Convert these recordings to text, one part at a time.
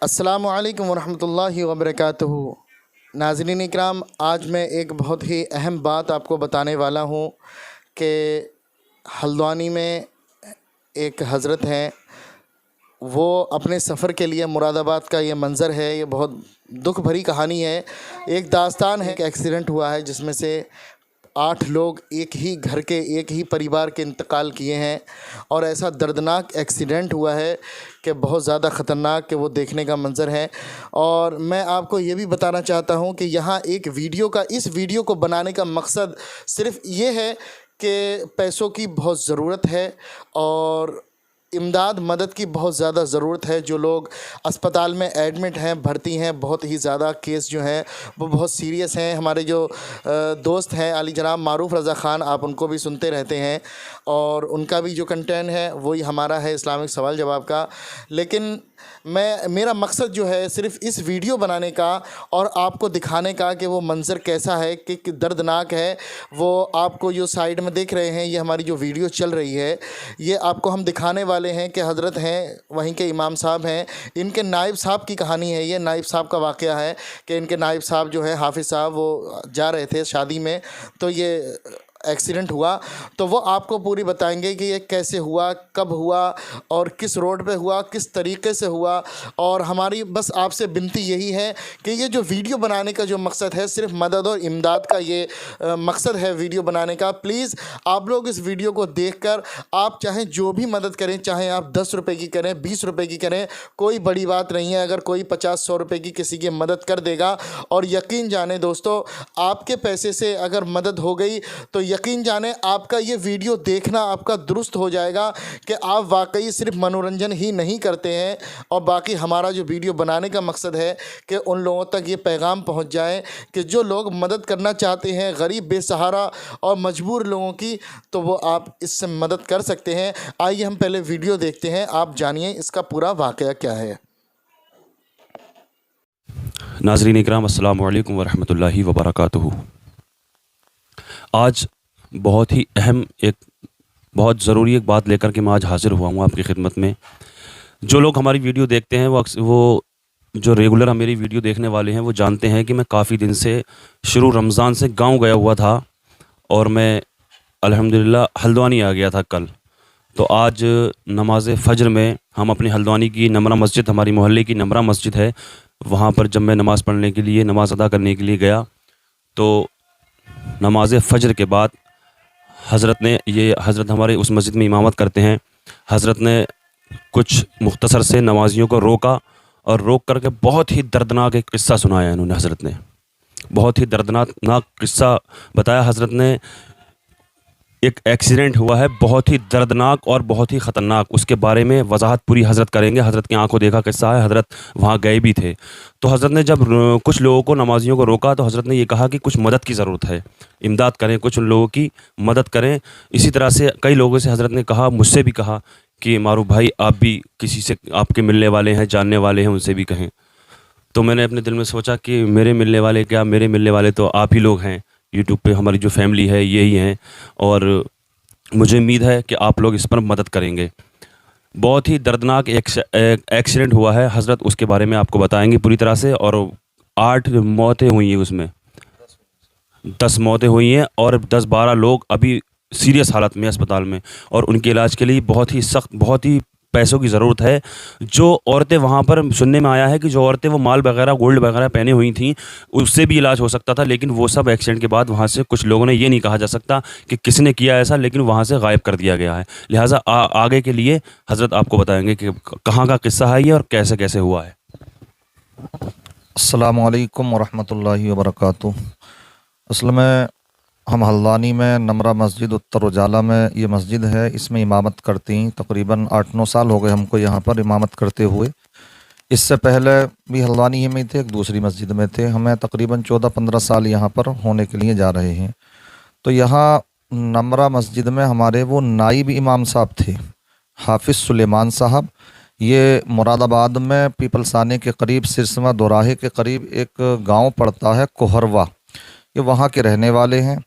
अस्सलामुअलैकुम वरहमतुल्लाहि वबरकातुहू। नाज़रीन इकराम, आज मैं एक बहुत ही अहम बात आपको बताने वाला हूँ कि हल्द्वानी में एक हज़रत हैं, वो अपने सफ़र के लिए मुरादाबाद का ये मंज़र है। ये बहुत दुख भरी कहानी है। एक दास्तान है कि एक्सीडेंट हुआ है जिसमें से 8 लोग एक ही घर के, एक ही परिवार के इंतकाल किए हैं। और ऐसा दर्दनाक एक्सीडेंट हुआ है कि बहुत ज़्यादा ख़तरनाक, कि वो देखने का मंज़र है। और मैं आपको ये भी बताना चाहता हूँ कि यहाँ एक वीडियो का, इस वीडियो को बनाने का मकसद सिर्फ़ ये है कि पैसों की बहुत ज़रूरत है और इमदाद मदद की बहुत ज़्यादा ज़रूरत है। जो लोग अस्पताल में एडमिट हैं, भर्ती हैं, बहुत ही ज़्यादा केस जो हैं वो बहुत सीरियस हैं। हमारे जो दोस्त हैं अली जनाब मारूफ़ रज़ा ख़ान, आप उनको भी सुनते रहते हैं और उनका भी जो कंटेंट है वही हमारा है, इस्लामिक सवाल जवाब का। लेकिन मेरा मकसद जो है सिर्फ़ इस वीडियो बनाने का और आपको दिखाने का कि वो मंज़र कैसा है, कि दर्दनाक है। वो आपको जो साइड में देख रहे हैं, ये हमारी जो वीडियो चल रही है, ये आपको हम दिखाने वाले हैं कि हज़रत हैं, वहीं के इमाम साहब हैं, इनके नायब साहब की कहानी है। ये नायब साहब का वाक़या है कि इनके नायब साहब जो है हाफ़िज़ साहब, वो जा रहे थे शादी में, तो ये एक्सीडेंट हुआ। तो वो आपको पूरी बताएंगे कि ये कैसे हुआ, कब हुआ और किस रोड पे हुआ, किस तरीके से हुआ। और हमारी बस आपसे विनती यही है कि ये जो वीडियो बनाने का जो मकसद है, सिर्फ मदद और इमदाद का ये मकसद है वीडियो बनाने का। प्लीज़ आप लोग इस वीडियो को देखकर आप चाहें जो भी मदद करें, चाहे आप 10 रुपये की करें, 20 रुपये की करें, कोई बड़ी बात नहीं है। अगर कोई 50-100 रुपये की किसी की मदद कर देगा, और यकीन जाने दोस्तों, आपके पैसे से अगर मदद हो गई तो यकीन जाने आपका ये वीडियो देखना आपका दुरुस्त हो जाएगा कि आप वाकई सिर्फ मनोरंजन ही नहीं करते हैं। और बाकी हमारा जो वीडियो बनाने का मकसद है कि उन लोगों तक ये पैगाम पहुंच जाए कि जो लोग मदद करना चाहते हैं, गरीब, बेसहारा और मजबूर लोगों की, तो वो आप इससे मदद कर सकते हैं। आइए हम पहले वीडियो देखते हैं, आप जानिए इसका पूरा वाक़या क्या है। नाज़रीन इकराम, अस्सलामु अलैकुम वरहमतुल्लाहि वबरकातुहू। आज बहुत ही अहम, एक बहुत ज़रूरी एक बात लेकर के मैं आज हाज़िर हुआ हूँ आपकी खिदमत में। जो लोग हमारी वीडियो देखते हैं, वो जो रेगुलर मेरी वीडियो देखने वाले हैं, वो जानते हैं कि मैं काफ़ी दिन से शुरू रमज़ान से गांव गया हुआ था और मैं अल्हम्दुलिल्लाह हल्द्वानी आ गया था कल। तो आज नमाज फ़ज्र में हम अपनी हल्द्वानी की नमरा मस्जिद, हमारी मोहल्ले की नमरा मस्जिद है, वहाँ पर जब मैं नमाज़ पढ़ने के लिए, नमाज़ अदा करने के लिए गया, तो नमाज फ़ज्र के बाद हज़रत हमारे उस मस्जिद में इमामत करते हैं। हज़रत ने कुछ मुख्तसर से नमाजियों को रोका और रोक करके बहुत ही दर्दनाक एक किस्सा सुनाया। इन्होंने, हज़रत ने बहुत ही दर्दनाक किस्सा बताया। हज़रत ने एक एक्सीडेंट हुआ है बहुत ही दर्दनाक और बहुत ही ख़तरनाक, उसके बारे में वजाहत पूरी हज़रत करेंगे। हज़रत की आंखों देखा किस्सा है, हज़रत वहाँ गए भी थे। तो हज़रत ने जब कुछ लोगों को, नमाजियों को रोका, तो हज़रत ने ये कहा कि कुछ मदद की ज़रूरत है, इमदाद करें, कुछ उन लोगों की मदद करें। इसी तरह से कई लोगों से हज़रत ने कहा, मुझसे भी कहा कि मारूफ भाई, आप भी किसी से आपके मिलने वाले हैं, जानने वाले हैं, उनसे भी कहें। तो मैंने अपने दिल में सोचा कि मेरे मिलने वाले क्या, मेरे मिलने वाले तो आप ही लोग हैं। यूट्यूब पे हमारी जो फैमिली है यही हैं, और मुझे उम्मीद है कि आप लोग इस पर मदद करेंगे। बहुत ही दर्दनाक एक एक्सीडेंट हुआ है हज़रत, उसके बारे में आपको बताएंगे पूरी तरह से। और 8 मौतें हुई हैं, उसमें 10 मौतें हुई हैं और 10-12 लोग अभी सीरियस हालत में अस्पताल में, और उनके इलाज के लिए बहुत ही सख्त, बहुत ही पैसों की ज़रूरत है। जो औरतें वहाँ पर, सुनने में आया है कि जो औरतें वो माल वगैरह, गोल्ड वगैरह पहने हुई थी, उससे भी इलाज हो सकता था, लेकिन वो सब एक्सीडेंट के बाद वहाँ से कुछ लोगों ने, ये नहीं कहा जा सकता कि किसने किया ऐसा, लेकिन वहाँ से गायब कर दिया गया है। लिहाजा आगे के लिए हज़रत आपको बताएंगे कि कहाँ का किस्सा है ये और कैसे कैसे हुआ है। अस्सलामु अलैकुम वरहमतुल्लाहि वबरकातुहू। असल में हम हल्द्वानी में नमरा मस्जिद उत्तर उजाला में ये मस्जिद है, इसमें इमामत करती तकरीबन 8-9 साल हो गए हमको यहाँ पर इमामत करते हुए। इससे पहले भी हल्द्वानी ही में थे, एक दूसरी मस्जिद में थे। हमें तकरीबन 14-15 साल यहाँ पर होने के लिए जा रहे हैं। तो यहाँ नमरा मस्जिद में हमारे वो नाइब इमाम साहब थे, हाफिज़ सुलेमान साहब। ये मुरादाबाद में पीपलसाने के करीब, सिरसमा दोराहे के करीब एक गांव पड़ता है कोहरवा, ये वहाँ के रहने वाले हैं।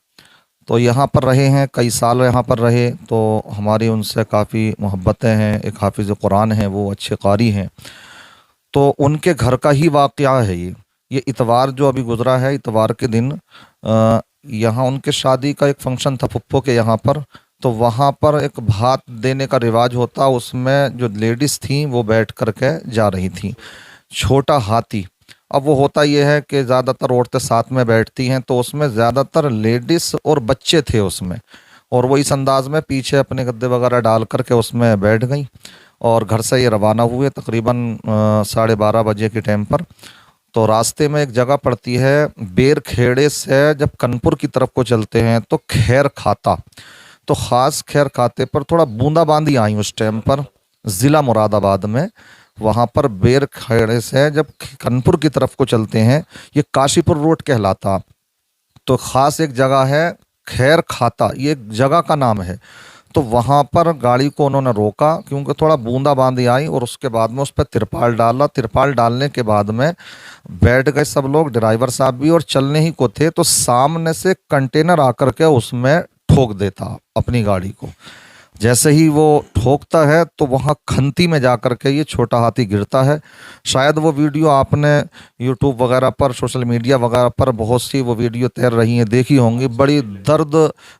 तो यहाँ पर रहे हैं, कई साल यहाँ पर रहे, तो हमारी उनसे काफ़ी मोहब्बतें हैं। एक हाफिज़ कुरान हैं, वो अच्छे कारी हैं। तो उनके घर का ही वाकया है ये इतवार जो अभी गुजरा है, इतवार के दिन यहाँ उनके शादी का एक फंक्शन था फुप्पो के यहाँ पर। तो वहाँ पर एक भात देने का रिवाज होता, उसमें जो लेडीज़ थी वो बैठ करके जा रही थी। छोटा हाथी, अब वो होता ये है कि ज़्यादातर औरतें साथ में बैठती हैं, तो उसमें ज़्यादातर लेडीज़ और बच्चे थे उसमें, और वो इस अंदाज में पीछे अपने गद्दे वगैरह डाल करके उसमें बैठ गई और घर से ये रवाना हुए तकरीबन 12:30 बजे के टाइम पर। तो रास्ते में एक जगह पड़ती है बेर खेड़े से जब कनपुर की तरफ को चलते हैं तो खैर खाता, तो ख़ास खैर खाते पर थोड़ा बूंदाबांदी आई उस टाइम पर ज़िला मुरादाबाद में। वहाँ पर बेर खेड़े से जब कनपुर की तरफ को चलते हैं, ये काशीपुर रोड कहलाता, तो ख़ास एक जगह है खैर खाता, ये एक जगह का नाम है। तो वहाँ पर गाड़ी को उन्होंने रोका क्योंकि थोड़ा बूंदाबांदी आई, और उसके बाद में उस पर तिरपाल डाला। तिरपाल डालने के बाद में बैठ गए सब लोग, ड्राइवर साहब भी, और चलने ही को थे तो सामने से कंटेनर आकर के उसमें ठोक देता अपनी गाड़ी को। जैसे ही वो ठोकता है तो वहाँ खंती में जा कर के ये छोटा हाथी गिरता है। शायद वो वीडियो आपने यूट्यूब वगैरह पर, सोशल मीडिया वगैरह पर बहुत सी वो वीडियो तैर रही हैं, देखी होंगी। बड़ी दर्द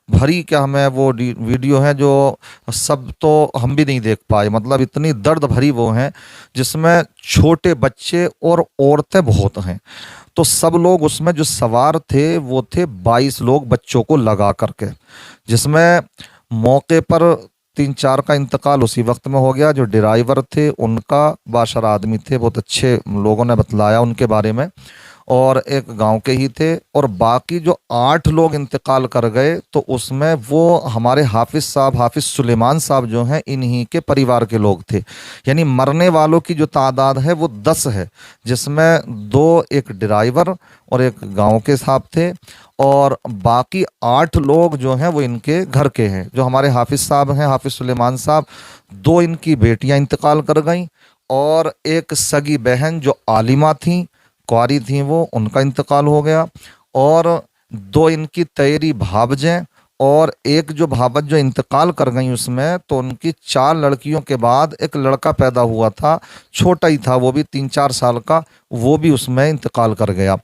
भरी क्या हमें वो वीडियो है, जो सब तो हम भी नहीं देख पाए, मतलब इतनी दर्द भरी वो हैं, जिसमें छोटे बच्चे और औरतें बहुत हैं। तो सब लोग उसमें जो सवार थे वो थे 22 लोग बच्चों को लगा करके, जिसमें मौके पर 3-4 का इंतकाल उसी वक्त में हो गया। जो ड्राइवर थे उनका बाशर आदमी थे, बहुत अच्छे लोगों ने बतलाया उनके बारे में, और एक गांव के ही थे। और बाकी जो 8 लोग इंतकाल कर गए तो उसमें वो हमारे हाफिज साहब, हाफिज सुलेमान साहब जो हैं, इन्हीं के परिवार के लोग थे। यानी मरने वालों की जो तादाद है वो 10 है, जिसमें 2 एक ड्राइवर और एक गांव के साहब थे, और बाकी 8 लोग जो हैं वो इनके घर के हैं। जो हमारे हाफिज साहब हैं, हाफिज सुलेमान साहब, 2 इनकी बेटियां इंतकाल कर गईं, और एक सगी बहन जो आलिमा थी, कुंवारी थी, वो उनका इंतकाल हो गया, और 2 इनकी तैरी भावजें, और एक जो भावज जो इंतकाल कर गई उसमें, तो उनकी 4 लड़कियों के बाद एक लड़का पैदा हुआ था, छोटा ही था वो भी 3-4 साल का, वो भी उसमें इंतकाल कर गया।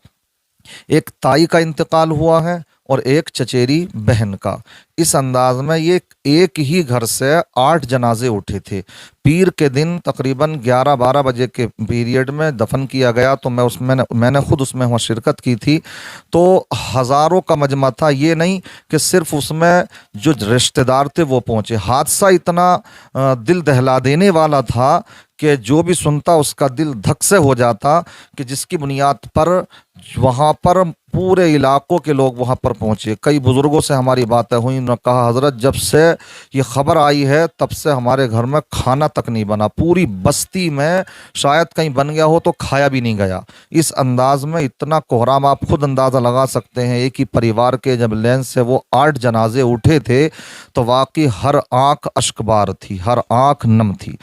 एक ताई का इंतकाल हुआ है और एक चचेरी बहन का। इस अंदाज में ये एक ही घर से 8 जनाजे उठे थे। पीर के दिन तकरीबन 11-12 बजे के पीरियड में दफन किया गया। तो मैंने खुद उसमें वहाँ शिरकत की थी। तो हज़ारों का मजमा था, ये नहीं कि सिर्फ उसमें जो रिश्तेदार थे वो पहुँचे। हादसा इतना दिल दहला देने वाला था कि जो भी सुनता उसका दिल धक से हो जाता, कि जिसकी बुनियाद पर वहाँ पर पूरे इलाकों के लोग वहाँ पर पहुँचे। कई बुज़ुर्गों से हमारी बातें हुई, उन्होंने कहा हज़रत जब से ये ख़बर आई है तब से हमारे घर में खाना तक नहीं बना, पूरी बस्ती में शायद कहीं बन गया हो तो खाया भी नहीं गया। इस अंदाज में इतना कोहराम, आप खुद अंदाज़ा लगा सकते हैं। एक ही परिवार के जब लेन से वो 8 जनाजे उठे थे तो वाकई हर आँख अश्कबार थी, हर आँख नम थी।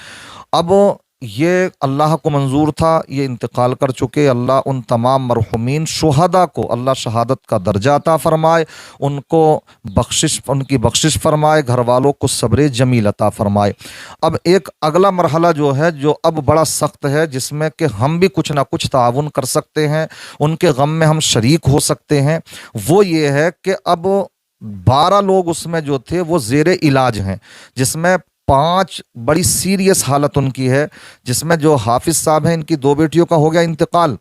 अब ये अल्लाह को मंजूर था, ये इंतकाल कर चुके। अल्लाह उन तमाम मरहुमीन शुहदा को अल्लाह शहादत का दर्जा अता फरमाए, उनको उनकी बख्शिश फरमाए, घर वालों को सब्र जमील अता फरमाए। अब एक अगला मरहला जो है, जो अब बड़ा सख्त है, जिसमें कि हम भी कुछ ना कुछ ताउन कर सकते हैं, उनके गम में हम शरीक हो सकते हैं। वो ये है कि अब 12 लोग उसमें जो थे वो ज़ेरे इलाज हैं, जिसमें 5 बड़ी सीरियस हालत उनकी है। जिसमें जो हाफिज साहब हैं, इनकी 2 बेटियों का हो गया इंतकाल,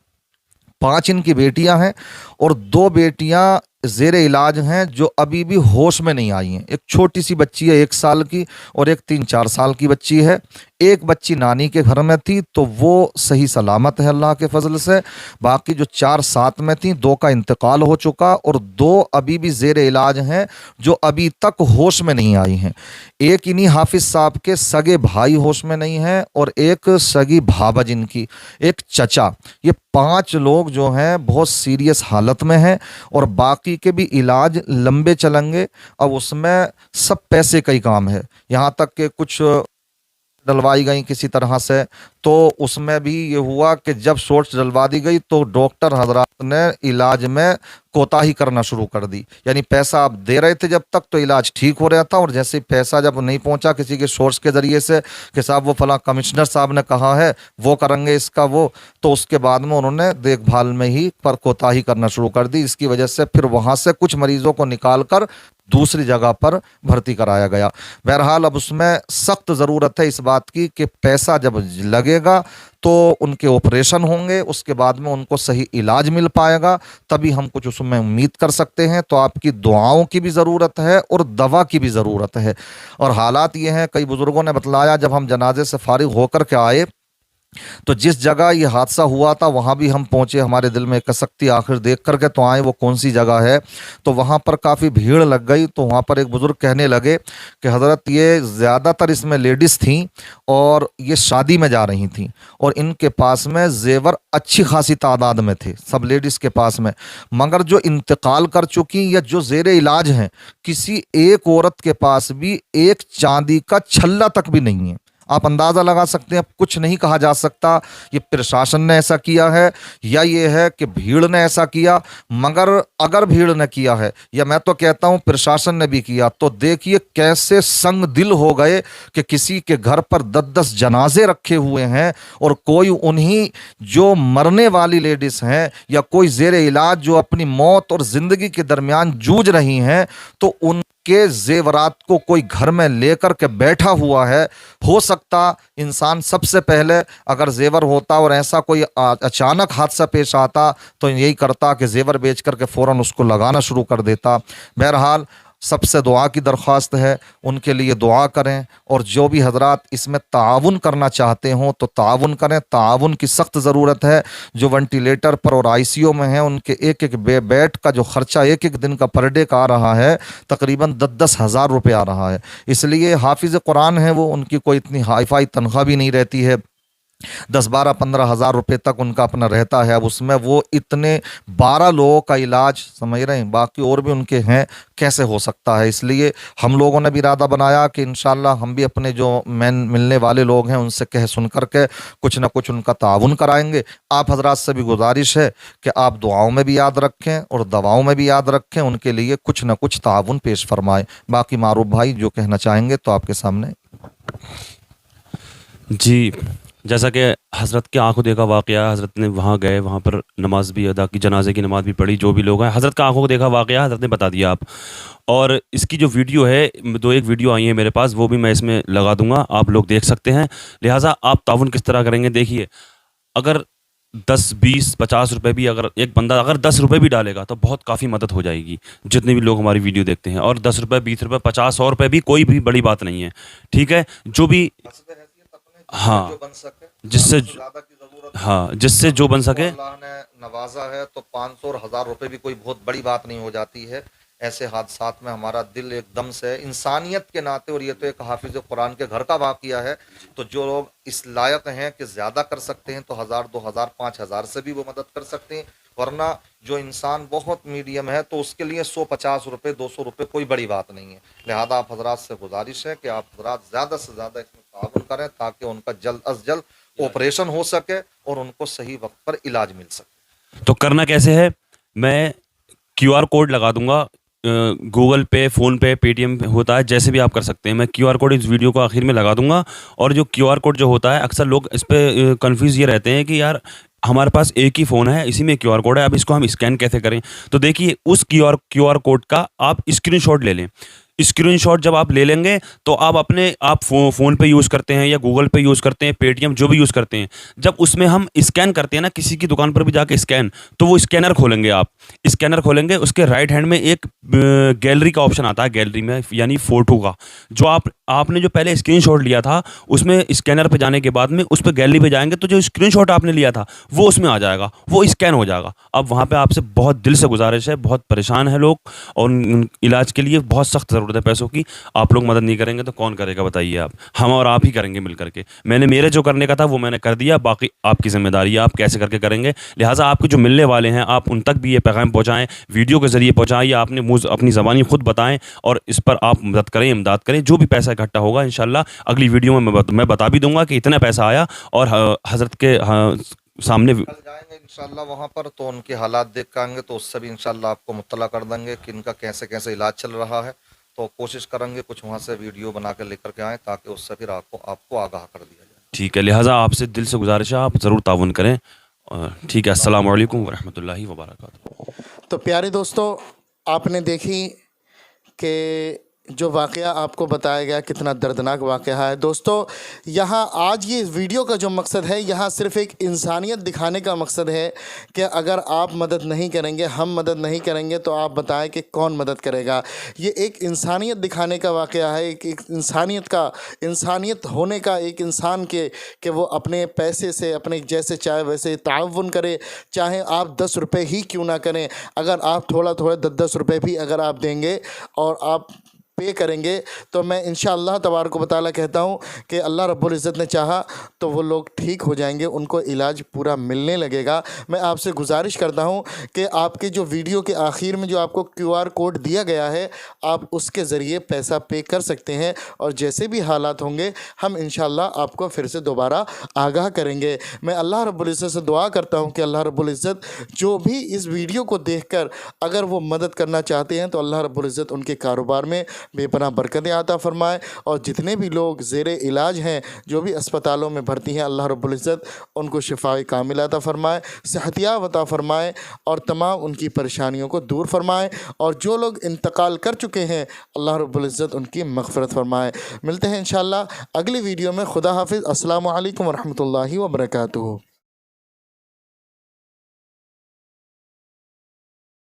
5 इनकी बेटियां हैं, और 2 बेटियां ज़ेरे इलाज हैं जो अभी भी होश में नहीं आई हैं। एक छोटी सी बच्ची है 1 साल की, और एक 3-4 साल की बच्ची है। एक बच्ची नानी के घर में थी तो वो सही सलामत है अल्लाह के फजल से। बाकी जो 4 साथ में थी, 2 का इंतकाल हो चुका, और 2 अभी भी ज़ेरे इलाज हैं जो अभी तक होश में नहीं आई हैं। एक इन्हीं हाफिज साहब के सगे भाई होश में नहीं हैं, और एक सगी भाबज इनकी, एक चचा। ये 5 लोग जो हैं बहुत सीरियस हालत में हैं, और बाकी के भी इलाज लंबे चलेंगे। अब उसमें सब पैसे का ही काम है, यहाँ तक कि कुछ डलवाई गई किसी तरह से, तो उसमें भी ये हुआ कि जब शॉर्ट्स डलवा दी गई तो डॉक्टर हजरात ने इलाज में कोताही करना शुरू कर दी। यानी पैसा आप दे रहे थे जब तक तो इलाज ठीक हो रहा था, और जैसे ही पैसा जब नहीं पहुंचा किसी के सोर्स के ज़रिए से कि साहब वो फला कमिश्नर साहब ने कहा है वो करेंगे इसका वो, तो उसके बाद में उन्होंने देखभाल में ही पर कोताही करना शुरू कर दी। इसकी वजह से फिर वहाँ से कुछ मरीजों को निकाल कर दूसरी जगह पर भर्ती कराया गया। बहरहाल अब उसमें सख्त ज़रूरत है इस बात की कि पैसा जब लगेगा तो उनके ऑपरेशन होंगे, उसके बाद में उनको सही इलाज मिल पाएगा, तभी हम कुछ उसमें उम्मीद कर सकते हैं। तो आपकी दुआओं की भी ज़रूरत है और दवा की भी ज़रूरत है। और हालात ये हैं, कई बुज़ुर्गों ने बतलाया जब हम जनाजे से फारिग होकर के आए तो जिस जगह ये हादसा हुआ था वहाँ भी हम पहुँचे, हमारे दिल में कसकती आखिर देख करके तो आए वो कौन सी जगह है। तो वहाँ पर काफ़ी भीड़ लग गई। तो वहाँ पर एक बुज़ुर्ग कहने लगे कि हज़रत ये ज़्यादातर इसमें लेडीज़ थीं और ये शादी में जा रही थीं, और इनके पास में जेवर अच्छी खासी तादाद में थे, सब लेडीज़ के पास में, मगर जो इंतकाल कर चुकी या जो ज़ेर इलाज हैं किसी एक औरत के पास भी एक चांदी का छल्ला तक भी नहीं है। आप अंदाज़ा लगा सकते हैं, अब कुछ नहीं कहा जा सकता ये प्रशासन ने ऐसा किया है या ये है कि भीड़ ने ऐसा किया। मगर अगर भीड़ ने किया है या मैं तो कहता हूँ प्रशासन ने भी किया, तो देखिए कैसे संग दिल हो गए कि किसी के घर पर 10-10 जनाजे रखे हुए हैं और कोई उन्हीं जो मरने वाली लेडीज़ हैं या कोई ज़ेर इलाज जो अपनी मौत और ज़िंदगी के दरमियान जूझ रही हैं, तो उन के जेवरात को कोई घर में लेकर के बैठा हुआ है। हो सकता इंसान सबसे पहले अगर जेवर होता और ऐसा कोई अचानक हादसा पेश आता तो यही करता कि जेवर बेच करके फ़ौरन उसको लगाना शुरू कर देता। बहरहाल सबसे दुआ की दरख्वास्त है, उनके लिए दुआ करें, और जो भी हजरात इसमें ताउन करना चाहते हों तो ताउन करें। ताउन की सख्त ज़रूरत है। जो वेंटिलेटर पर और आईसीयू में हैं उनके एक एक बेड का जो ख़र्चा एक एक दिन का पर डे का आ रहा है तकरीबन 10-10 हज़ार रुपये आ रहा है। इसलिए हाफिज़ कुरान है वो, उनकी कोई इतनी हाईफाई तनख्वाह भी नहीं रहती है, 10-12-15 हज़ार रुपये तक उनका अपना रहता है। अब उसमें वो इतने 12 लोगों का इलाज, समझ रहे हैं, बाकी और भी उनके हैं, कैसे हो सकता है। इसलिए हम लोगों ने भी इरादा बनाया कि इंशाल्लाह हम भी अपने जो मैन मिलने वाले लोग हैं उनसे कह सुन करके कुछ ना कुछ उनका ताउन कराएंगे। आप हजरात से भी गुजारिश है कि आप दुआओं में भी याद रखें और दवाओं में भी याद रखें, उनके लिए कुछ ना कुछ ताउन पेश फरमाएं। बाकी मारूफ भाई जो कहना चाहेंगे तो आपके सामने। जी, जैसा कि हज़रत के आंखों देखा वाक़या, हज़रत ने वहाँ गए, वहाँ पर नमाज़ भी अदा की, जनाजे की नमाज़ भी पढ़ी, जो भी लोग हैं, हज़रत का आंखों को देखा वाक़या हज़रत ने बता दिया आप। और इसकी जो वीडियो है, 2-1 वीडियो आई है मेरे पास, वो भी मैं इसमें लगा दूँगा, आप लोग देख सकते हैं। लिहाजा आप ताउन किस तरह करेंगे देखिए, अगर 10, 20, 50 रुपये भी अगर एक बंदा अगर 10 रुपये भी डालेगा तो बहुत काफ़ी मदद हो जाएगी, जितने भी लोग हमारी वीडियो देखते हैं। और 10 रुपये, 20 रुपये, 50, 100 रुपये भी कोई भी बड़ी बात नहीं है, ठीक है। जो भी हाँ, जिससे हाँ, जिससे जो बन सके। अल्लाह ने नवाजा है तो 500 और 1000 रुपये भी कोई बहुत बड़ी बात नहीं हो जाती है। ऐसे हादसात में हमारा दिल एकदम से इंसानियत के नाते, और ये तो एक हाफिज कुरान के घर का वाक़या है, तो जो लोग इस लायक हैं कि ज़्यादा कर सकते हैं तो 1000, 2000, 5000 से भी वो मदद कर सकते हैं। वरना जो इंसान बहुत मीडियम है तो उसके लिए 150 रुपये, 200 रुपये कोई बड़ी बात नहीं है। लिहाजा आप हजरात से गुजारिश है कि आप हजरात ज़्यादा से ज़्यादा इसमें ताउन करें ताकि उनका जल्द अज जल्द ऑपरेशन हो सके और उनको सही वक्त पर इलाज मिल सके। तो करना कैसे है, मैं QR कोड लगा दूंगा, गूगल पे, फ़ोन पे, पेटीएम होता है, जैसे भी आप कर सकते हैं। मैं QR कोड इस वीडियो को आखिर में लगा दूंगा। और जो QR कोड जो होता है, अक्सर लोग इस पर कन्फ्यूज़ ये रहते हैं कि यार हमारे पास एक ही फ़ोन है, इसी में QR कोड है, अब इसको हम स्कैन कैसे करें। तो देखिए, उस QR कोड का आप स्क्रीनशॉट ले लें। स्क्रीनशॉट जब आप ले लेंगे तो आप फ़ोन पे यूज़ करते हैं या गूगल पे यूज़ करते हैं, पेटीएम जो भी यूज़ करते हैं, जब उसमें हम स्कैन करते हैं ना, किसी की दुकान पर भी जाके स्कैन, तो वो स्कैनर खोलेंगे, आप स्कैनर खोलेंगे, उसके राइट हैंड में एक गैलरी का ऑप्शन आता है, गैलरी में यानी फ़ोटो का, जो आपने जो पहले स्क्रीनशॉट लिया था उसमें स्कैनर पे जाने के बाद में उस पर गैलरी पे जाएंगे तो जो स्क्रीनशॉट आपने लिया था वो उसमें आ जाएगा, वो स्कैन हो जाएगा। अब वहाँ पे आपसे बहुत दिल से गुजारिश है, बहुत परेशान है लोग और इलाज के लिए बहुत सख्त ज़रूरत ज़रूरत है पैसों की, आप लोग मदद नहीं करेंगे तो कौन करेगा बताइए आप? हम और आप ही करेंगे मिल करके। मैंने मेरे जो करने का था वो मैंने कर दिया, बाकी आपकी ज़िम्मेदारी है, आप कैसे करके करेंगे। लिहाजा आपके जो मिलने वाले हैं आप उन तक भी ये पैगाम पहुँचाएँ, वीडियो के ज़रिए पहुँचाएँ या आपने मुँह अपनी ज़बानी खुद बताएँ और इस पर आप मदद करें, इमदाद करें। जो भी पैसा इकट्ठा होगा इंशाल्लाह अगली वीडियो में मैं बता भी दूँगा कि इतना पैसा आया और हज़रत के सामने कल जाएंगे इंशाल्लाह वहाँ पर, तो उनके हालात देख के आएंगे, तो उससे भी इंशाल्लाह आपको मुत्तला कर देंगे कि इनका कैसे कैसे इलाज चल रहा है। तो कोशिश करेंगे कुछ वहाँ से वीडियो बना के लेकर के आएँ, ताकि उससे फिर आपको आगाह कर दिया जाए। ठीक है, लिहाजा आपसे दिल से गुजारिश है आप ज़रूर ताउन करें। ठीक है, अस्सलाम वालेकुम वरहमतुल्लाहि वबरकातुहू। तो प्यारे दोस्तों, आपने देखी कि जो वाक़या आपको बताया गया कितना दर्दनाक वाक़या है। दोस्तों, यहाँ आज ये वीडियो का जो मकसद है, यहाँ सिर्फ़ एक इंसानियत दिखाने का मकसद है कि अगर आप मदद नहीं करेंगे, हम मदद नहीं करेंगे, तो आप बताएं कि कौन मदद करेगा। ये एक इंसानियत दिखाने का वाक़या है, एक इंसानियत होने का, एक इंसान के कि वो अपने पैसे से, अपने जैसे चाहे वैसे ताउन करे, चाहे आप 10 रुपये ही क्यों ना करें। अगर आप थोड़ा 10-10 रुपये भी अगर आप देंगे और आप पे करेंगे, तो मैं इंशाअल्लाह तबारक व तआला कहता हूँ कि अल्लाह रब्बुल इज़्ज़त ने चाहा तो वो लोग ठीक हो जाएंगे, उनको इलाज पूरा मिलने लगेगा। मैं आपसे गुजारिश करता हूँ कि आपके जो वीडियो के आखिर में जो आपको QR कोड दिया गया है, आप उसके ज़रिए पैसा पे कर सकते हैं और जैसे भी हालात होंगे हम इंशाअल्लाह आपको फिर से दोबारा आगाह करेंगे। मैं अल्लाह रब्बुल इज़्ज़त से दुआ करता हूँ कि अल्लाह रब्बुल इज़्ज़त जो भी इस वीडियो को देखकर अगर वो मदद करना चाहते हैं, तो अल्लाह रब्बुल इज़्ज़त उनके कारोबार में बेपनाह बरकतें अता फ़रमाए। और जितने भी लोग ज़ेरे इलाज हैं, जो भी अस्पतालों में भर्ती हैं, अल्लाह रब्बुल इज़्ज़त उनको शिफ़ाए कामिल अता फ़रमाए, सेहतियाब अता फ़रमाए और तमाम उनकी परेशानियों को दूर फ़रमाए। और जो लोग इंतकाल कर चुके हैं, अल्लाह रब्बुल इज़्ज़त उनकी मग़फ़िरत फ़रमाए। मिलते हैं इंशाअल्लाह अगली वीडियो में। खुदा हाफ़िज़। अस्सलामु अलैकुम वरहमतुल्लाहि वबरकातुहू।